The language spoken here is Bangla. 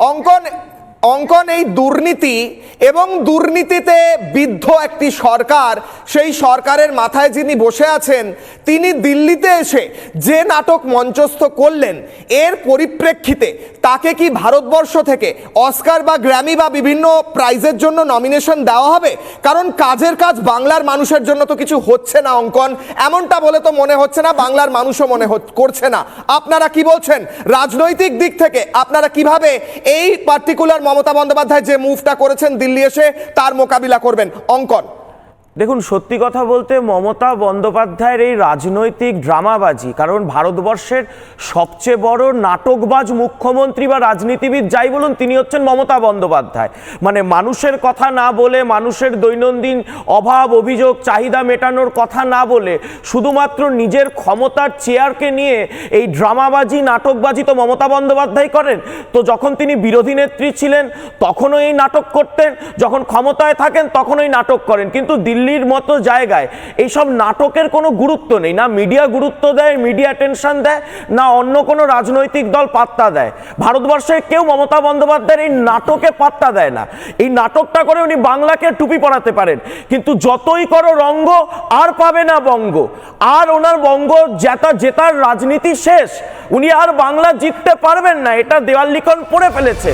অঙ্কন অঙ্কন এই দুর্নীতি এবং দুর্নীতিতে বিদ্ধ একটি সরকার, সেই সরকারের মাথায় যিনি বসে আছেন তিনি দিল্লিতে এসে যে নাটক মঞ্চস্থ করলেন, এর পরিপ্রেক্ষিতে তাকে কি ভারতবর্ষ থেকে অস্কার বা গ্র্যামি বা বিভিন্ন প্রাইজের জন্য নমিনেশন দেওয়া হবে? কারণ কাজের কাজ বাংলার মানুষের জন্য তো কিছু হচ্ছে না অঙ্কন, এমনটা বলে তো মনে হচ্ছে না, বাংলার মানুষও মনে করছে না। আপনারা কি বলছেন রাজনৈতিক দিক থেকে? আপনারা কিভাবে এই পার্টিকুলার মমতা বন্দ্যোপাধ্যায় যে মুভটা করেছেন দিল্লি এসে তার মোকাবিলা করবেন? অঙ্কন, দেখুন, সত্যি কথা বলতে মমতা বন্দ্যোপাধ্যায়ের এই রাজনৈতিক ড্রামাবাজি, কারণ ভারতবর্ষের সবচেয়ে বড় নাটকবাজ মুখ্যমন্ত্রী বা রাজনীতিবিদ যাই বলুন, তিনি হচ্ছেন মমতা বন্দ্যোপাধ্যায়। মানে মানুষের কথা না বলে, মানুষের দৈনন্দিন অভাব অভিযোগ চাহিদা মেটানোর কথা না বলে, শুধুমাত্র নিজের ক্ষমতার চেয়ারকে নিয়ে এই ড্রামাবাজি নাটকবাজি তো মমতা বন্দ্যোপাধ্যায় করেন। তো যখন তিনি বিরোধী নেত্রী ছিলেন তখনও এই নাটক করতেন, যখন ক্ষমতায় থাকেন তখন এই নাটক করেন। কিন্তু দিল্লির মতো জায়গায় এইসব নাটকের কোনো গুরুত্ব নেই, না মিডিয়া গুরুত্ব দেয়, মিডিয়া টেনশন দেয়, না অন্য কোনো রাজনৈতিক দল পাত্তা দেয়। ভারতবর্ষের কেউ মমতা বন্দ্যোপাধ্যায়ের এই নাটকে পাত্তা দেয় না। এই নাটকটা করে উনি বাংলাকে টুপি পরাতে পারেন, কিন্তু যতই করো রঙ্গ আর পাবে না বঙ্গ। আর ওনার বঙ্গ জেতার রাজনীতি শেষ, উনি আর বাংলা জিততে পারবেন না, এটা দেওয়াল লিখন পড়ে ফেলেছে।